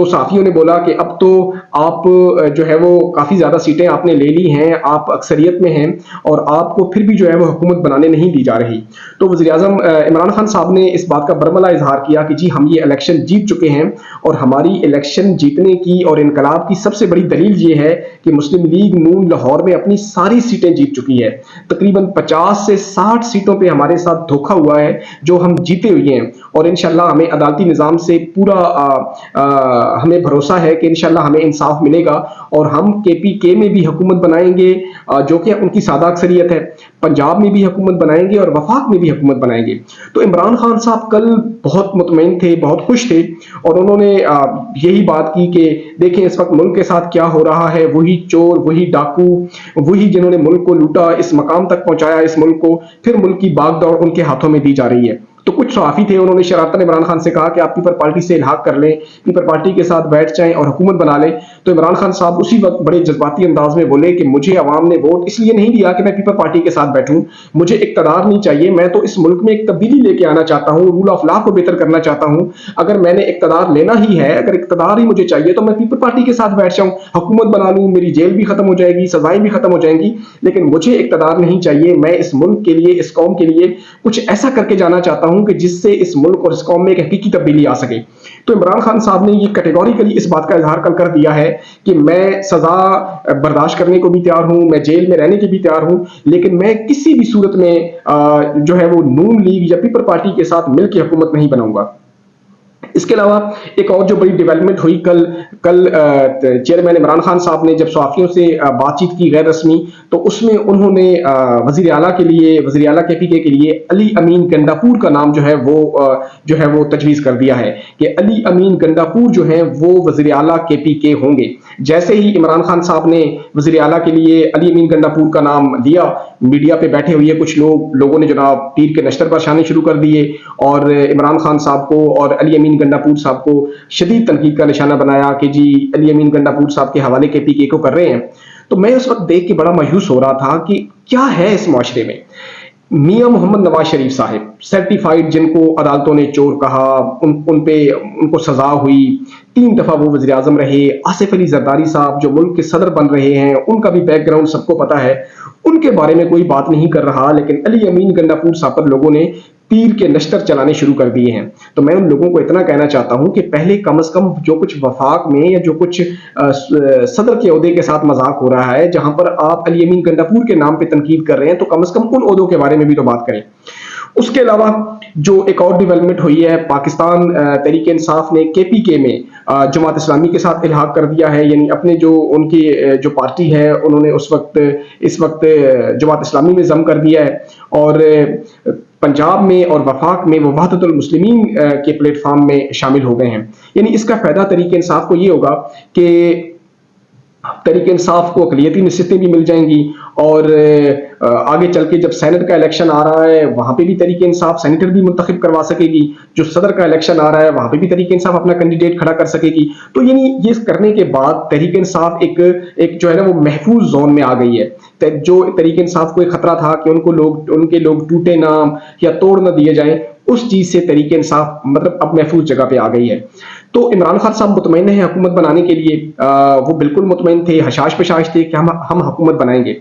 تو صحافیوں نے بولا کہ اب تو آپ جو ہے وہ کافی زیادہ سیٹیں آپ نے لے لی ہیں، آپ اکثریت میں ہیں اور آپ کو پھر بھی جو ہے وہ حکومت بنانے نہیں دی جا رہی۔ تو وزیر اعظم عمران خان صاحب نے اس بات کا برملا اظہار کیا کہ جی ہم یہ الیکشن جیت چکے ہیں، اور ہماری الیکشن جیتنے کی اور انقلاب کی سب سے بڑی دلیل یہ ہے کہ مسلم لیگ نون لاہور میں اپنی ساری سیٹیں جیت چکی ہے۔ تقریباً 50 سے 60 سیٹوں پہ ہمارے ساتھ دھوکا ہوا ہے جو ہم جیتے ہوئے ہیں، اور انشاءاللہ ہمیں عدالتی نظام سے پورا ہمیں بھروسہ ہے کہ انشاءاللہ ہمیں انصاف ملے گا، اور ہم کے پی کے میں بھی حکومت بنائیں گے جو کہ ان کی سادہ اکثریت ہے، پنجاب میں بھی حکومت بنائیں گے اور وفاق میں بھی حکومت بنائیں گے۔ تو عمران خان صاحب کل بہت مطمئن تھے، بہت خوش تھے، اور انہوں نے یہی بات کی کہ دیکھیں اس وقت ملک کے ساتھ کیا ہو رہا ہے، وہی چور، وہی ڈاکو، وہی جنہوں نے ملک کو لوٹا، اس مقام تک پہنچایا اس ملک کو، پھر ملک کی باغ دوڑ ان کے ہاتھوں میں دی جا رہی ہے۔ تو کچھ صحافی تھے، انہوں نے شرارتاً عمران خان سے کہا کہ آپ پیپل پارٹی سے الحاق کر لیں، پیپل پارٹی کے ساتھ بیٹھ جائیں اور حکومت بنا لیں۔ تو عمران خان صاحب اسی وقت بڑے جذباتی انداز میں بولے کہ مجھے عوام نے ووٹ اس لیے نہیں دیا کہ میں پیپل پارٹی کے ساتھ بیٹھوں، مجھے اقتدار نہیں چاہیے، میں تو اس ملک میں ایک تبدیلی لے کے آنا چاہتا ہوں، رول آف لا کو بہتر کرنا چاہتا ہوں۔ اگر میں نے اقتدار لینا ہی ہے، اگر اقتدار ہی مجھے چاہیے تو میں پیپل پارٹی کے ساتھ بیٹھ جاؤں، حکومت بنا لوں، میری جیل بھی ختم ہو جائے گی، سزائیں بھی ختم ہو جائیں گی، لیکن مجھے اقتدار نہیں چاہیے۔ میں اس ملک کے لیے، اس قوم کے لیے کچھ ایسا کر کے جانا چاہتا ہوں کہ جس سے اس ملک اور اس قوم میں ایک حقیقی تبدیلی آ سکے۔ تو عمران خان صاحب نے یہ کیٹیگوریکلی اس بات کا اظہار کر دیا ہے کہ میں سزا برداشت کرنے کو بھی تیار ہوں، میں جیل میں رہنے کے بھی تیار ہوں، لیکن میں کسی بھی صورت میں جو ہے وہ نون لیگ یا پیپل پارٹی کے ساتھ مل کے حکومت نہیں بناؤں گا۔ اس کے علاوہ ایک اور جو بڑی ڈیولپمنٹ ہوئی کل چیئرمین عمران خان صاحب نے جب صحافیوں سے بات چیت کی غیر رسمی، تو اس میں انہوں نے وزیر اعلیٰ کے لیے، وزیر اعلیٰ کے پی کے لیے علی امین گنڈاپور کا نام جو ہے وہ تجویز کر دیا ہے کہ علی امین گنڈاپور جو ہیں وہ وزیر اعلیٰ کے پی کے ہوں گے۔ جیسے ہی عمران خان صاحب نے وزیر اعلیٰ کے لیے علی امین گنڈاپور کا نام لیا، میڈیا پہ بیٹھے ہوئے کچھ لوگوں نے جناب تیر کے نشتر برسانے شروع کر دیے، اور عمران خان صاحب کو اور علی امین گنڈاپور صاحب کو شدید تنقید کا نشانہ بنایا کہ جی علی امین گنڈاپور صاحب کے حوالے کے پی کے کو کر رہے ہیں۔ تو میں اس وقت دیکھ کے بڑا مایوس ہو رہا تھا کہ کیا ہے اس معاشرے میں۔ میاں محمد نواز شریف صاحب سرٹیفائیڈ، جن کو عدالتوں نے چور کہا، ان کو سزا ہوئی، 3 دفعہ وہ وزیر اعظم رہے، آصف علی زرداری صاحب جو ملک کے صدر بن رہے ہیں، ان کا بھی بیک گراؤنڈ سب کو پتا ہے، ان کے بارے میں کوئی بات نہیں کر رہا، لیکن علی امین گنڈاپور صاحب پر لوگوں نے تیر کے نشتر چلانے شروع کر دیے ہیں۔ تو میں ان لوگوں کو اتنا کہنا چاہتا ہوں کہ پہلے کم از کم جو کچھ وفاق میں یا جو کچھ صدر کے عہدے کے ساتھ مذاق ہو رہا ہے، جہاں پر آپ علی امین گنڈاپور کے نام پہ تنقید کر رہے ہیں، تو کم از کم ان عہدوں کے بارے میں بھی تو بات کریں۔ اس کے علاوہ جو ایک اور ڈیولپمنٹ ہوئی ہے، پاکستان تحریک انصاف نے کے پی کے میں جماعت اسلامی کے ساتھ الحاق کر دیا ہے، یعنی اپنے جو ان کی جو پارٹی ہے انہوں نے اس وقت جماعت اسلامی میں ضم کر دیا ہے، اور پنجاب میں اور وفاق میں وہ وحدت المسلمین کے پلیٹ فارم میں شامل ہو گئے ہیں۔ یعنی اس کا فائدہ تحریک انصاف کو یہ ہوگا کہ تحریک انصاف کو اقلیتی نشستیں بھی مل جائیں گی، اور آگے چل کے جب سینٹ کا الیکشن آ رہا ہے وہاں پہ بھی تحریک انصاف سینیٹر بھی منتخب کروا سکے گی، جو صدر کا الیکشن آ رہا ہے وہاں پہ بھی تحریک انصاف اپنا کینڈیڈیٹ کھڑا کر سکے گی۔ تو یعنی یہ کرنے کے بعد تحریک انصاف ایک جو ہے نا وہ محفوظ زون میں آ گئی ہے۔ جو تحریک انصاف کو ایک خطرہ تھا کہ ان کے لوگ ٹوٹے نہ یا توڑ نہ دیے جائیں، اس چیز سے تحریک انصاف مطلب اب محفوظ جگہ پہ آ گئی ہے۔ تو عمران خان صاحب مطمئن ہیں حکومت بنانے کے لیے، وہ بالکل مطمئن تھے، حشاش پشاش تھے کہ ہم حکومت بنائیں گے۔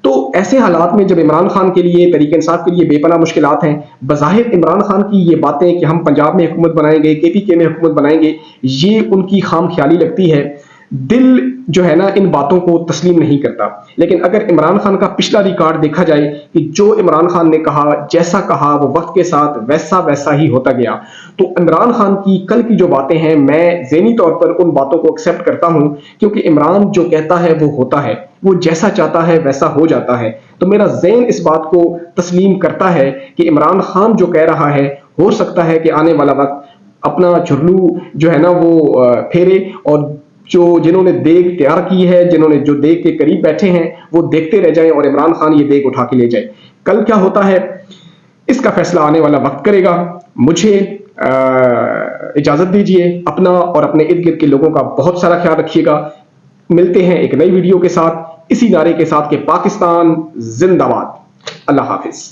تو ایسے حالات میں جب عمران خان کے لیے، تحریک انصاف کے لیے بے پناہ مشکلات ہیں، بظاہر عمران خان کی یہ باتیں کہ ہم پنجاب میں حکومت بنائیں گے، کے پی کے میں حکومت بنائیں گے، یہ ان کی خام خیالی لگتی ہے، دل جو ہے نا ان باتوں کو تسلیم نہیں کرتا۔ لیکن اگر عمران خان کا پچھلا ریکارڈ دیکھا جائے کہ جو عمران خان نے کہا، جیسا کہا، وہ وقت کے ساتھ ویسا ہی ہوتا گیا۔ تو عمران خان کی کل کی جو باتیں ہیں، میں ذہنی طور پر ان باتوں کو ایکسیپٹ کرتا ہوں، کیونکہ عمران جو کہتا ہے وہ ہوتا ہے، وہ جیسا چاہتا ہے ویسا ہو جاتا ہے۔ تو میرا ذہن اس بات کو تسلیم کرتا ہے کہ عمران خان جو کہہ رہا ہے، ہو سکتا ہے کہ آنے والا وقت اپنا جھرلو جو ہے نا وہ پھیرے، اور جنہوں نے دیگ تیار کی ہے، جنہوں نے جو دیگ کے قریب بیٹھے ہیں، وہ دیکھتے رہ جائیں اور عمران خان یہ دیگ اٹھا کے لے جائے۔ کل کیا ہوتا ہے اس کا فیصلہ آنے والا وقت کرے گا۔ مجھے اجازت دیجیے، اپنا اور اپنے ارد گرد کے لوگوں کا بہت سارا خیال رکھیے گا۔ ملتے ہیں ایک نئی ویڈیو کے ساتھ، اسی نعرے کے ساتھ کہ پاکستان زندہ باد۔ اللہ حافظ۔